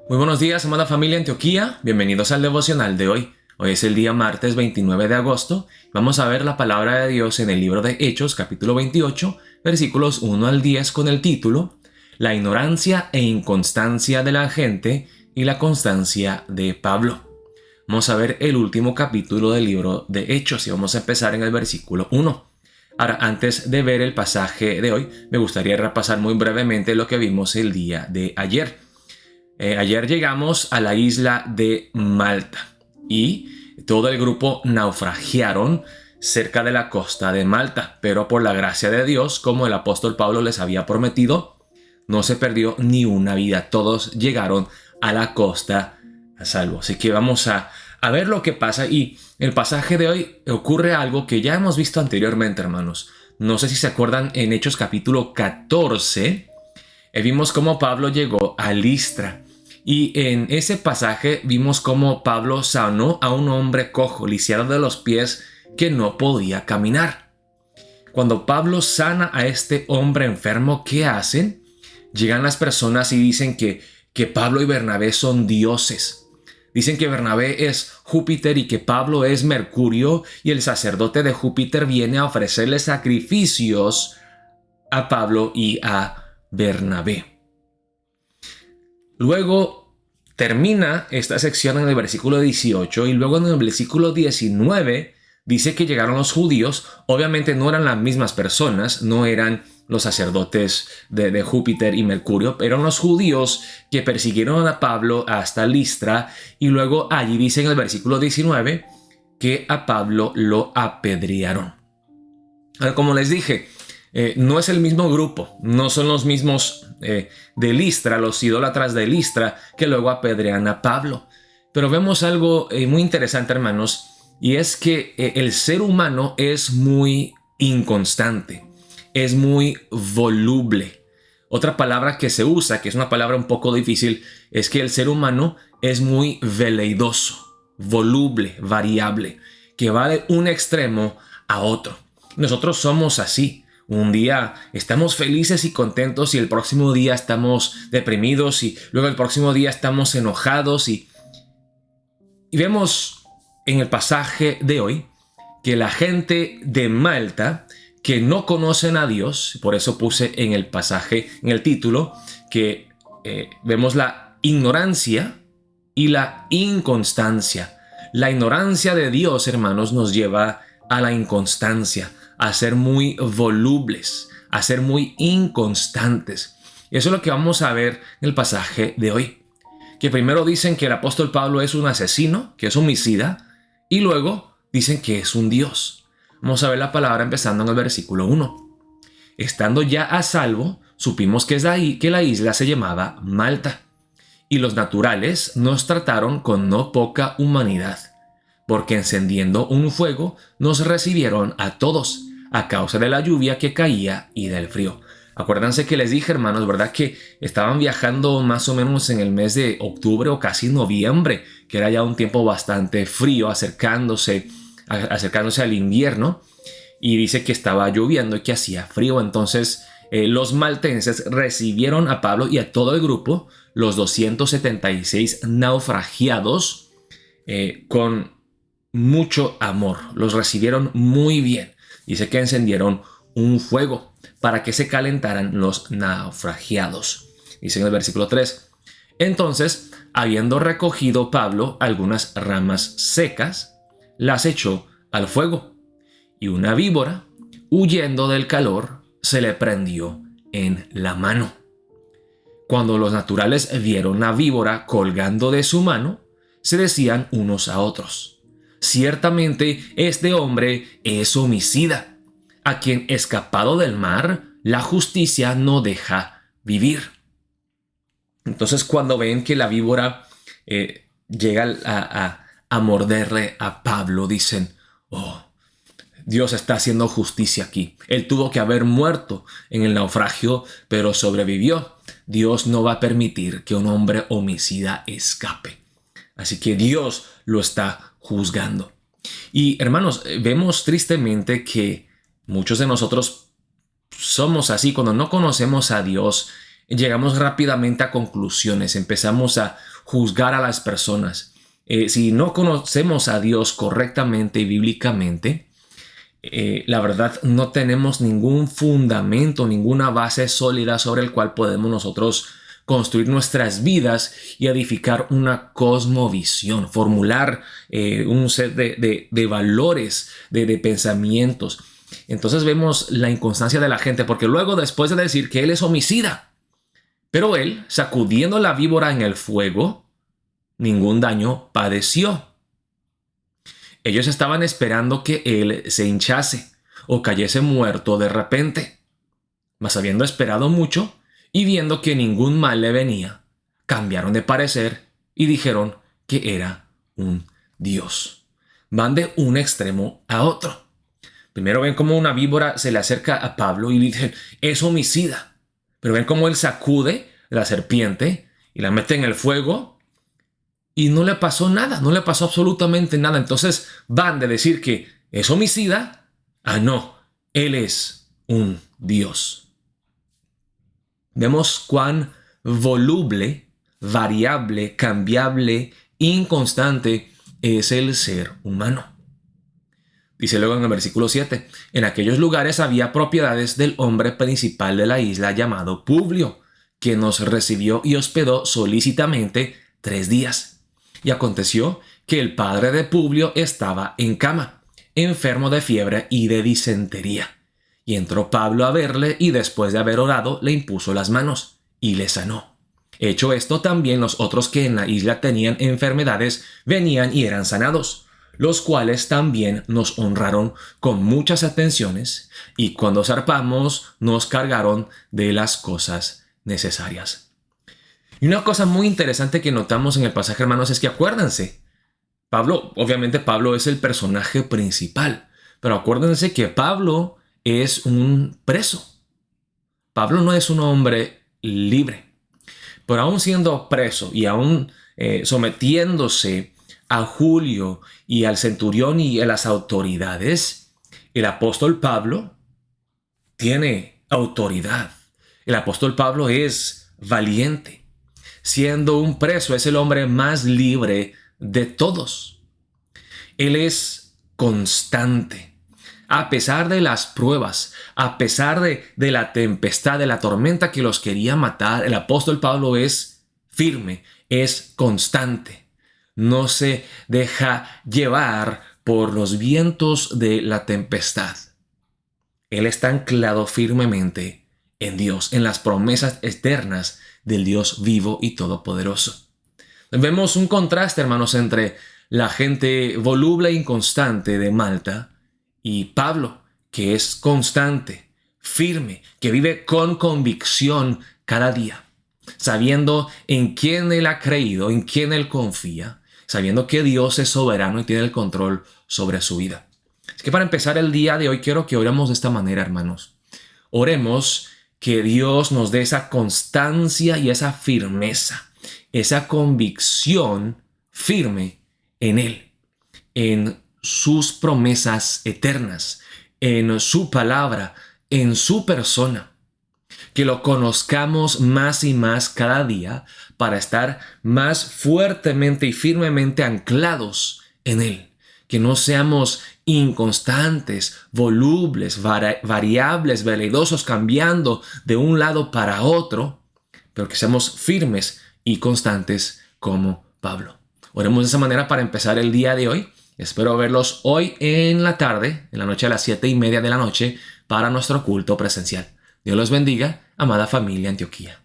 Muy buenos días, amada familia Antioquía. Bienvenidos al devocional de hoy. Hoy es el día martes 29 de agosto. Vamos a ver la palabra de Dios en el libro de Hechos, capítulo 28, versículos 1 al 10, con el título La ignorancia e inconstancia de la gente y la constancia de Pablo. Vamos a ver el último capítulo del libro de Hechos y vamos a empezar en el versículo 1. Ahora, antes de ver el pasaje de hoy, me gustaría repasar muy brevemente lo que vimos el día de ayer. Ayer llegamos a la isla de Malta y todo el grupo naufragiaron cerca de la costa de Malta, pero por la gracia de Dios, como el apóstol Pablo les había prometido, no se perdió ni una vida. Todos llegaron a la costa a salvo. Así que vamos a ver lo que pasa, y en el pasaje de hoy ocurre algo que ya hemos visto anteriormente, hermanos. No sé si se acuerdan, en Hechos capítulo 14 vimos cómo Pablo llegó a Listra. Y en ese pasaje vimos cómo Pablo sanó a un hombre cojo, lisiado de los pies, que no podía caminar. Cuando Pablo sana a este hombre enfermo, ¿qué hacen? Llegan las personas y dicen que Pablo y Bernabé son dioses. Dicen que Bernabé es Júpiter y que Pablo es Mercurio, y el sacerdote de Júpiter viene a ofrecerle sacrificios a Pablo y a Bernabé. Luego termina esta sección en el versículo 18 y luego en el versículo 19 dice que llegaron los judíos. Obviamente no eran las mismas personas, no eran los sacerdotes de Júpiter y Mercurio, pero eran los judíos que persiguieron a Pablo hasta Listra, y luego allí dice en el versículo 19 que a Pablo lo apedrearon. Ahora, como les dije, no es el mismo grupo, no son los mismos de Listra, los idólatras de Listra, que luego apedrean a Pablo. Pero vemos algo muy interesante, hermanos, y es que el ser humano es muy inconstante, es muy voluble. Otra palabra que se usa, que es una palabra un poco difícil, es que el ser humano es muy veleidoso, voluble, variable, que va de un extremo a otro. Nosotros somos así. Un día estamos felices y contentos y el próximo día estamos deprimidos y luego el próximo día estamos enojados. Y vemos en el pasaje de hoy que la gente de Malta, que no conocen a Dios, por eso puse en el pasaje, en el título, que vemos la ignorancia y la inconstancia. La ignorancia de Dios, hermanos, nos lleva a la inconstancia, a ser muy volubles, a ser muy inconstantes. Y eso es lo que vamos a ver en el pasaje de hoy. Que primero dicen que el apóstol Pablo es un asesino, que es homicida, y luego dicen que es un dios. Vamos a ver la palabra empezando en el versículo 1. Estando ya a salvo, supimos que la isla se llamaba Malta, y los naturales nos trataron con no poca humanidad, porque encendiendo un fuego nos recibieron a todos, a causa de la lluvia que caía y del frío. Acuérdense que les dije, hermanos, ¿verdad?, que estaban viajando más o menos en el mes de octubre o casi noviembre, que era ya un tiempo bastante frío, acercándose al invierno, y dice que estaba lloviendo y que hacía frío. Entonces los maltenses recibieron a Pablo y a todo el grupo, los 276 naufragiados, con mucho amor. Los recibieron muy bien. Dice que encendieron un fuego para que se calentaran los naufragiados. Dice en el versículo 3: entonces, habiendo recogido Pablo algunas ramas secas, las echó al fuego, y una víbora, huyendo del calor, se le prendió en la mano. Cuando los naturales vieron la víbora colgando de su mano, se decían unos a otros: ciertamente este hombre es homicida, a quien, escapado del mar, la justicia no deja vivir. Entonces, cuando ven que la víbora llega a morderle a Pablo, dicen: oh, Dios está haciendo justicia aquí. Él tuvo que haber muerto en el naufragio, pero sobrevivió. Dios no va a permitir que un hombre homicida escape. Así que Dios lo está juzgando. Y hermanos, vemos tristemente que muchos de nosotros somos así. Cuando no conocemos a Dios, llegamos rápidamente a conclusiones. Empezamos a juzgar a las personas. Si no conocemos a Dios correctamente y bíblicamente, la verdad no tenemos ningún fundamento, ninguna base sólida sobre el cual podemos nosotros construir nuestras vidas y edificar una cosmovisión, formular un set de valores, de pensamientos. Entonces vemos la inconstancia de la gente, porque luego, después de decir que él es homicida, pero él, sacudiendo la víbora en el fuego, ningún daño padeció. Ellos estaban esperando que él se hinchase o cayese muerto de repente. Mas habiendo esperado mucho y viendo que ningún mal le venía, cambiaron de parecer y dijeron que era un dios. Van de un extremo a otro. Primero ven cómo una víbora se le acerca a Pablo y le dicen, es homicida. Pero ven cómo él sacude la serpiente y la mete en el fuego y no le pasó nada, no le pasó absolutamente nada. Entonces van de decir que es homicida a no, él es un dios. Vemos cuán voluble, variable, cambiable, inconstante es el ser humano. Dice luego en el versículo 7, en aquellos lugares había propiedades del hombre principal de la isla llamado Publio, que nos recibió y hospedó solícitamente 3 días. Y aconteció que el padre de Publio estaba en cama, enfermo de fiebre y de disentería. Y entró Pablo a verle y después de haber orado le impuso las manos y le sanó. Hecho esto, también los otros que en la isla tenían enfermedades venían y eran sanados, los cuales también nos honraron con muchas atenciones, y cuando zarpamos nos cargaron de las cosas necesarias. Y una cosa muy interesante que notamos en el pasaje, hermanos, es que acuérdense, obviamente Pablo es el personaje principal, pero acuérdense que Pablo es un preso. Pablo no es un hombre libre, pero aún siendo preso y aún sometiéndose a Julio y al centurión y a las autoridades, el apóstol Pablo tiene autoridad. El apóstol Pablo es valiente. Siendo un preso, es el hombre más libre de todos. Él es constante. A pesar de las pruebas, a pesar de la tempestad, de la tormenta que los quería matar, el apóstol Pablo es firme, es constante. No se deja llevar por los vientos de la tempestad. Él está anclado firmemente en Dios, en las promesas eternas del Dios vivo y todopoderoso. Vemos un contraste, hermanos, entre la gente voluble e inconstante de Malta y Pablo, que es constante, firme, que vive con convicción cada día, sabiendo en quién él ha creído, en quién él confía, sabiendo que Dios es soberano y tiene el control sobre su vida. Así que para empezar el día de hoy quiero que oremos de esta manera, hermanos. Oremos que Dios nos dé esa constancia y esa firmeza, esa convicción firme en Él, en sus promesas eternas, en su palabra, en su persona. Que lo conozcamos más y más cada día para estar más fuertemente y firmemente anclados en Él. Que no seamos inconstantes, volubles, variables, veleidosos, cambiando de un lado para otro, pero que seamos firmes y constantes como Pablo. Oremos de esa manera para empezar el día de hoy. Espero verlos hoy en la tarde, en la noche a las 7:30 de la noche, para nuestro culto presencial. Dios los bendiga, amada familia Antioquía.